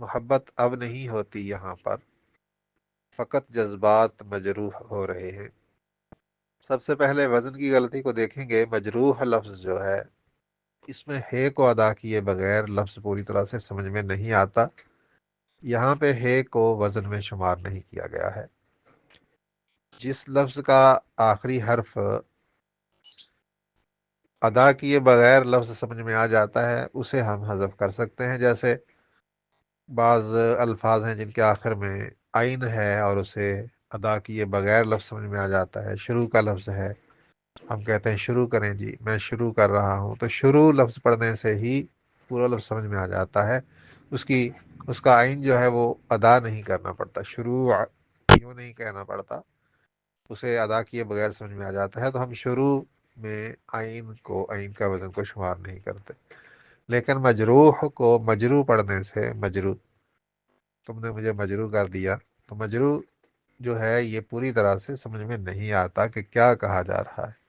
محبت اب نہیں ہوتی یہاں پر، فقط جذبات مجروح ہو رہے ہیں۔ سب سے پہلے وزن کی غلطی کو دیکھیں گے۔ مجروح لفظ جو ہے، اس میں ہے کو ادا کیے بغیر لفظ پوری طرح سے سمجھ میں نہیں آتا۔ یہاں پہ ہے کو وزن میں شمار نہیں کیا گیا ہے۔ جس لفظ کا آخری حرف ادا کیے بغیر لفظ سمجھ میں آ جاتا ہے اسے ہم حذف کر سکتے ہیں۔ جیسے بعض الفاظ ہیں جن کے آخر میں عین ہے اور اسے ادا کیے بغیر لفظ سمجھ میں آ جاتا ہے۔ شروع کا لفظ ہے، ہم کہتے ہیں شروع کریں جی، میں شروع کر رہا ہوں، تو شروع لفظ پڑھنے سے ہی پورا لفظ سمجھ میں آ جاتا ہے۔ اس کا عین جو ہے وہ ادا نہیں کرنا پڑتا، شروع یوں نہیں کہنا پڑتا، اسے ادا کیے بغیر سمجھ میں آ جاتا ہے۔ تو ہم شروع میں عین کا وزن کو شمار نہیں کرتے۔ لیکن مجروح کو مجروح پڑھنے سے، مجروح، تم نے مجھے مجروح کر دیا، تو مجروح جو ہے یہ پوری طرح سے سمجھ میں نہیں آتا کہ کیا کہا جا رہا ہے۔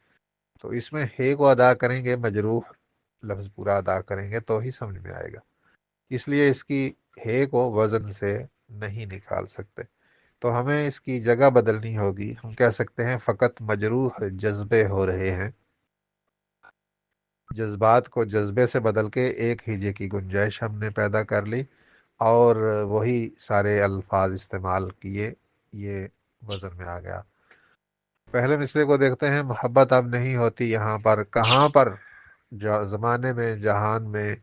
تو اس میں ہے کو ادا کریں گے، مجروح لفظ پورا ادا کریں گے تو ہی سمجھ میں آئے گا۔ اس لیے اس کی ہے کو وزن سے نہیں نکال سکتے، تو ہمیں اس کی جگہ بدلنی ہوگی۔ ہم کہہ سکتے ہیں فقط مجروح جذبے ہو رہے ہیں۔ جذبات کو جذبے سے بدل کے ایک ہیجے کی گنجائش ہم نے پیدا کر لی اور وہی سارے الفاظ استعمال کیے، یہ وزن میں آ گیا۔ پہلے مصرے کو دیکھتے ہیں۔ محبت اب نہیں ہوتی یہاں پر، کہاں پر؟ زمانے میں، جہان میں،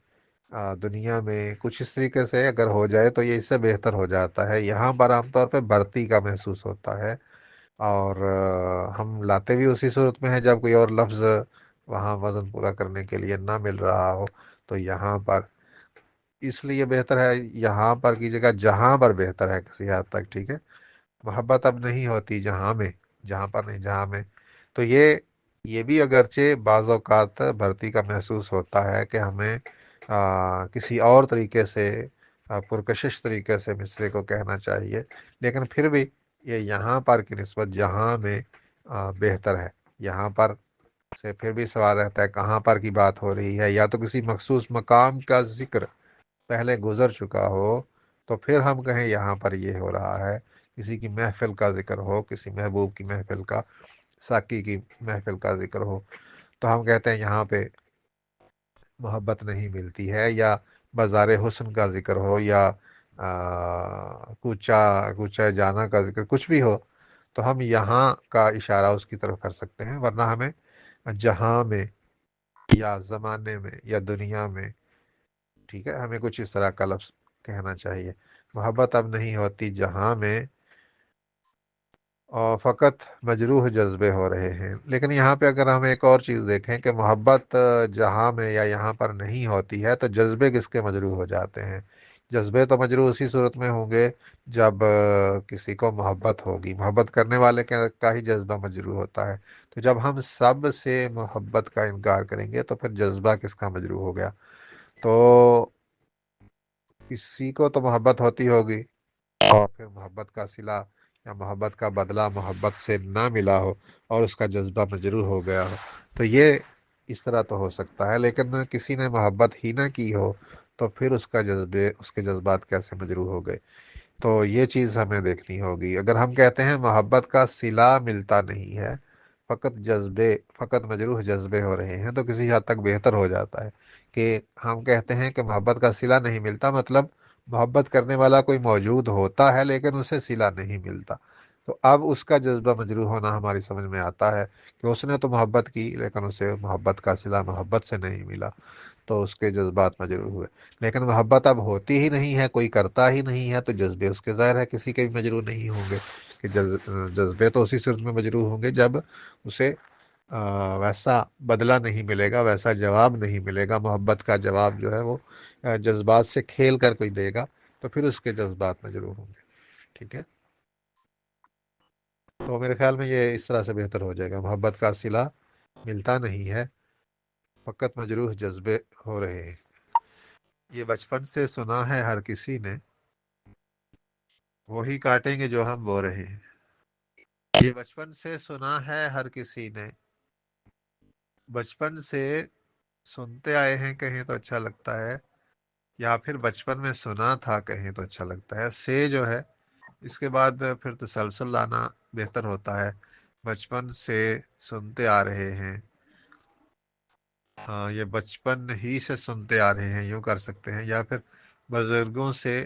دنیا میں، کچھ اس طریقے سے اگر ہو جائے تو یہ اس سے بہتر ہو جاتا ہے۔ یہاں پر عام طور پہ بھرتی کا محسوس ہوتا ہے، اور ہم لاتے بھی اسی صورت میں ہے جب کوئی اور لفظ وہاں وزن پورا کرنے کے لیے نہ مل رہا ہو۔ تو یہاں پر اس لیے بہتر ہے، یہاں پر کی جگہ جہاں پر بہتر ہے کسی حد تک، ٹھیک ہے۔ محبت اب نہیں ہوتی جہاں میں، جہاں پر نہیں، جہاں میں۔ تو یہ بھی اگرچہ بعض اوقات بھرتی کا محسوس ہوتا ہے کہ ہمیں کسی اور طریقے سے، پرکشش طریقے سے مصرے کو کہنا چاہیے، لیکن پھر بھی یہ یہاں پر کی نسبت جہاں میں بہتر ہے۔ یہاں پر سے پھر بھی سوال رہتا ہے کہاں پر کی بات ہو رہی ہے، یا تو کسی مخصوص مقام کا ذکر پہلے گزر چکا ہو تو پھر ہم کہیں یہاں پر یہ ہو رہا ہے، کسی کی محفل کا ذکر ہو، کسی محبوب کی محفل کا، ساقی کی محفل کا ذکر ہو، تو ہم کہتے ہیں یہاں پہ محبت نہیں ملتی ہے۔ یا بازار حسن کا ذکر ہو، یا کوچہ جانا کا ذکر، کچھ بھی ہو، تو ہم یہاں کا اشارہ اس کی طرف کر سکتے ہیں، ورنہ ہمیں جہاں میں یا زمانے میں یا دنیا میں، ٹھیک ہے، ہمیں کچھ اس طرح کا لفظ کہنا چاہیے۔ محبت اب نہیں ہوتی جہاں میں، اور فقط مجروح جذبے ہو رہے ہیں۔ لیکن یہاں پہ اگر ہم ایک اور چیز دیکھیں کہ محبت جہاں میں یا یہاں پر نہیں ہوتی ہے، تو جذبے کس کے مجروح ہو جاتے ہیں؟ جذبے تو مجروح اسی صورت میں ہوں گے جب کسی کو محبت ہوگی، محبت کرنے والے کا ہی جذبہ مجروح ہوتا ہے۔ تو جب ہم سب سے محبت کا انکار کریں گے تو پھر جذبہ کس کا مجروح ہو گیا؟ تو کسی کو تو محبت ہوتی ہوگی، اور پھر محبت کا صلہ یا محبت کا بدلہ محبت سے نہ ملا ہو اور اس کا جذبہ مجروح ہو گیا ہو، تو یہ اس طرح تو ہو سکتا ہے۔ لیکن کسی نے محبت ہی نہ کی ہو تو پھر اس کے جذبات کیسے مجروح ہو گئے؟ تو یہ چیز ہمیں دیکھنی ہوگی۔ اگر ہم کہتے ہیں محبت کا صلہ ملتا نہیں ہے، فقط مجروح جذبے ہو رہے ہیں، تو کسی حد تک بہتر ہو جاتا ہے کہ ہم کہتے ہیں کہ محبت کا صلہ نہیں ملتا، مطلب محبت کرنے والا کوئی موجود ہوتا ہے لیکن اسے صلہ نہیں ملتا۔ تو اب اس کا جذبہ مجروح ہونا ہماری سمجھ میں آتا ہے کہ اس نے تو محبت کی لیکن اسے محبت کا صلہ محبت سے نہیں ملا، تو اس کے جذبات مجروح ہوئے۔ لیکن محبت اب ہوتی ہی نہیں ہے، کوئی کرتا ہی نہیں ہے، تو جذبے اس کے ظاہر ہے کسی کے بھی مجروح نہیں ہوں گے، کہ جذبے تو اسی صورت میں مجروح ہوں گے جب اسے ویسا بدلہ نہیں ملے گا، ویسا جواب نہیں ملے گا۔ محبت کا جواب جو ہے وہ جذبات سے کھیل کر کوئی دے گا تو پھر اس کے جذبات مجروح ہوں گے، ٹھیک ہے۔ تو میرے خیال میں یہ اس طرح سے بہتر ہو جائے گا۔ محبت کا صلہ ملتا نہیں ہے، فقط مجروح جذبے ہو رہے ہیں۔ یہ بچپن سے سنا ہے ہر کسی نے، وہی کاٹیں گے جو ہم بو رہے ہیں۔ یہ بچپن سے سنا ہے ہر کسی نے، بچپن سے سنتے آئے ہیں کہیں تو اچھا لگتا ہے، یا پھر بچپن میں سنا تھا کہیں تو اچھا لگتا ہے، سے جو ہے اس کے بعد پھر تسلسل لانا بہتر ہوتا ہے۔ بچپن سے سنتے آ رہے ہیں، یہ بچپن ہی سے سنتے آ رہے ہیں یوں کر سکتے ہیں، یا پھر بزرگوں سے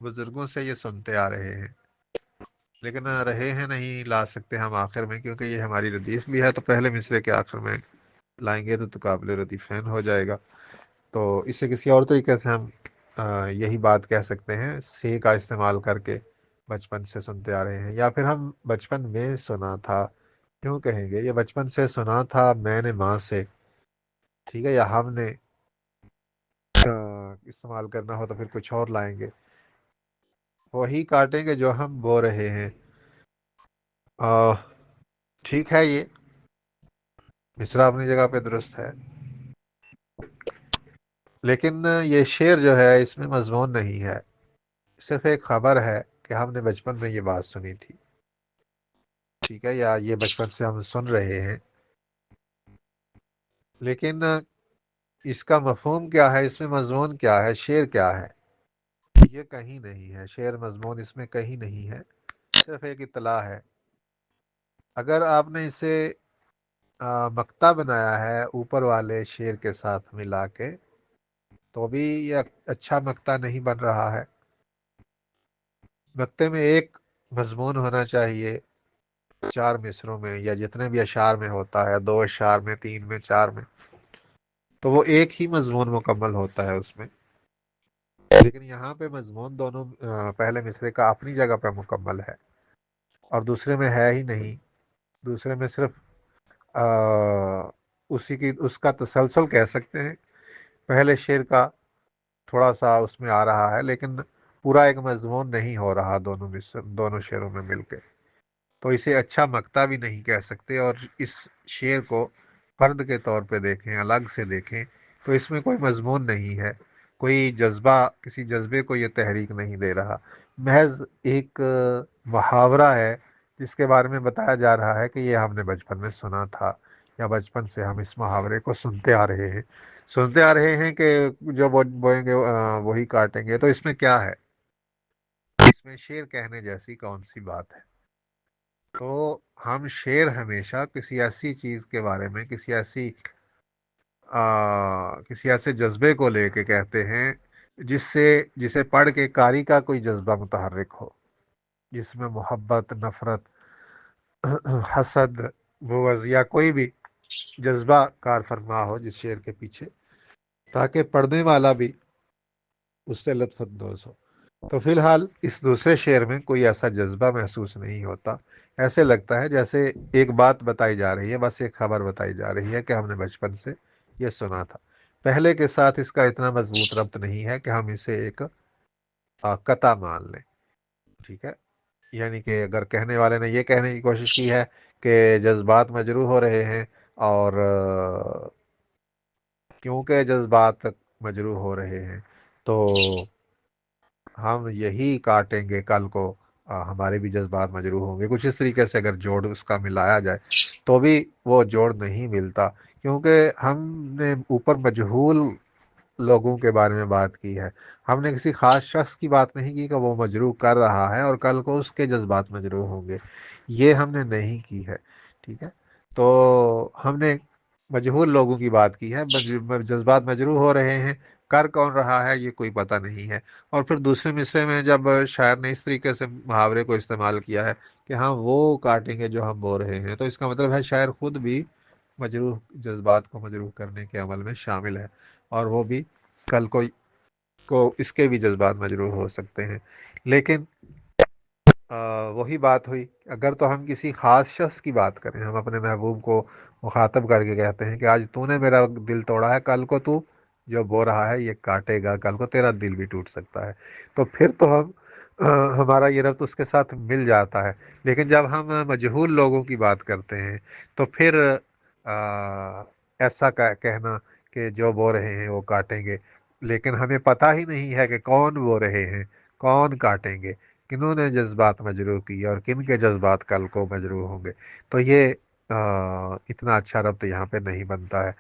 بزرگوں سے یہ سنتے آ رہے ہیں، لیکن رہے ہیں نہیں لا سکتے ہم آخر میں، کیونکہ یہ ہماری ردیف بھی ہے، تو پہلے مصرے کے آخر میں لائیں گے تو قابل ردیفین ہو جائے گا۔ تو اسے کسی اور طریقے سے ہم یہی بات کہہ سکتے ہیں، سے کا استعمال کر کے بچپن سے سنتے آ رہے ہیں، یا پھر ہم بچپن میں سنا تھا کیوں کہیں گے، یہ بچپن سے سنا تھا میں نے ماں سے، ٹھیک ہے، یا ہم نے استعمال کرنا ہو تو پھر کچھ اور لائیں گے، وہی کاٹیں گے جو ہم بو رہے ہیں۔ آ، ٹھیک ہے، یہ مصرع اپنی جگہ پہ درست ہے، لیکن یہ شعر جو ہے اس میں مضمون نہیں ہے، صرف ایک خبر ہے کہ ہم نے بچپن میں یہ بات سنی تھی، ٹھیک ہے، یا یہ بچپن سے ہم سن رہے ہیں، لیکن اس کا مفہوم کیا ہے، اس میں مضمون کیا ہے، شعر کیا ہے، یہ کہیں نہیں ہے، شعر مضمون اس میں کہیں نہیں ہے، صرف ایک اطلاع ہے۔ اگر آپ نے اسے مقطع بنایا ہے اوپر والے شعر کے ساتھ ملا کے، تو بھی یہ اچھا مقطع نہیں بن رہا ہے۔ مقطع میں ایک مضمون ہونا چاہیے، چار مصروں میں یا جتنے بھی اشعار میں ہوتا ہے، دو اشعار میں، تین میں، چار میں، تو وہ ایک ہی مضمون مکمل ہوتا ہے اس میں، لیکن یہاں پہ مضمون دونوں پہلے مصرے کا اپنی جگہ پہ مکمل ہے اور دوسرے میں ہے ہی نہیں، دوسرے میں صرف اس کا تسلسل کہہ سکتے ہیں، پہلے شعر کا تھوڑا سا اس میں آ رہا ہے، لیکن پورا ایک مضمون نہیں ہو رہا دونوں شعروں میں مل کے، تو اسے اچھا مقطع بھی نہیں کہہ سکتے، اور اس شعر کو فرد کے طور پہ دیکھیں، الگ سے دیکھیں، تو اس میں کوئی مضمون نہیں ہے، کوئی جذبہ، کسی جذبے کو یہ تحریک نہیں دے رہا، محض ایک محاورہ ہے جس کے بارے میں بتایا جا رہا ہے کہ یہ ہم نے بچپن میں سنا تھا، یا بچپن سے ہم اس محاورے کو سنتے آ رہے ہیں کہ جو بوئیں گے وہی کاٹیں گے، تو اس میں کیا ہے، اس میں شعر کہنے جیسی کون سی بات ہے؟ تو ہم شعر ہمیشہ کسی ایسی چیز کے بارے میں، کسی ایسے جذبے کو لے کے کہتے ہیں جسے پڑھ کے قاری کا کوئی جذبہ متحرک ہو، جس میں محبت، نفرت، حسد، بغض یا کوئی بھی جذبہ کار فرما ہو جس شعر کے پیچھے، تاکہ پڑھنے والا بھی اس سے لطف اندوز ہو۔ تو فی الحال اس دوسرے شعر میں کوئی ایسا جذبہ محسوس نہیں ہوتا، ایسے لگتا ہے جیسے ایک بات بتائی جا رہی ہے، بس ایک خبر بتائی جا رہی ہے کہ ہم نے بچپن سے یہ سنا تھا، پہلے کے ساتھ اس کا اتنا مضبوط ربط نہیں ہے کہ ہم اسے ایک قطع مان لیں، ٹھیک ہے، یعنی کہ اگر کہنے والے نے یہ کہنے کی کوشش کی ہے کہ جذبات مجروح ہو رہے ہیں، اور کیونکہ جذبات مجروح ہو رہے ہیں تو ہم یہی کاٹیں گے کل کو، ہمارے بھی جذبات مجروح ہوں گے، کچھ اس طریقے سے اگر جوڑ اس کا ملایا جائے تو بھی وہ جوڑ نہیں ملتا، کیونکہ ہم نے اوپر مجہول لوگوں کے بارے میں بات کی ہے، ہم نے کسی خاص شخص کی بات نہیں کی کہ وہ مجروح کر رہا ہے اور کل کو اس کے جذبات مجروح ہوں گے، یہ ہم نے نہیں کی ہے، ٹھیک ہے، تو ہم نے مجہول لوگوں کی بات کی ہے، جذبات مجروح ہو رہے ہیں، کر کون رہا ہے یہ کوئی پتہ نہیں ہے۔ اور پھر دوسرے مصرے میں جب شاعر نے اس طریقے سے محاورے کو استعمال کیا ہے کہ ہم وہ کاٹیں گے جو ہم بو رہے ہیں، تو اس کا مطلب ہے شاعر خود بھی مجروح جذبات کو مجروح کرنے کے عمل میں شامل ہے، اور وہ بھی کل کو اس کے بھی جذبات مجروح ہو سکتے ہیں، لیکن وہی بات ہوئی، اگر تو ہم کسی خاص شخص کی بات کریں، ہم اپنے محبوب کو مخاطب کر کے کہتے ہیں کہ آج تو نے میرا دل توڑا ہے، کل کو تو جو بو رہا ہے یہ کاٹے گا، کل کو تیرا دل بھی ٹوٹ سکتا ہے، تو پھر تو ہمارا یہ ربط اس کے ساتھ مل جاتا ہے، لیکن جب ہم مجہول لوگوں کی بات کرتے ہیں تو پھر ایسا کہنا کہ جو بو رہے ہیں وہ کاٹیں گے، لیکن ہمیں پتہ ہی نہیں ہے کہ کون بو رہے ہیں، کون کاٹیں گے، کنہوں نے جذبات مجروح کی اور کن کے جذبات کل کو مجروح ہوں گے، تو یہ اتنا اچھا ربط یہاں پہ نہیں بنتا ہے۔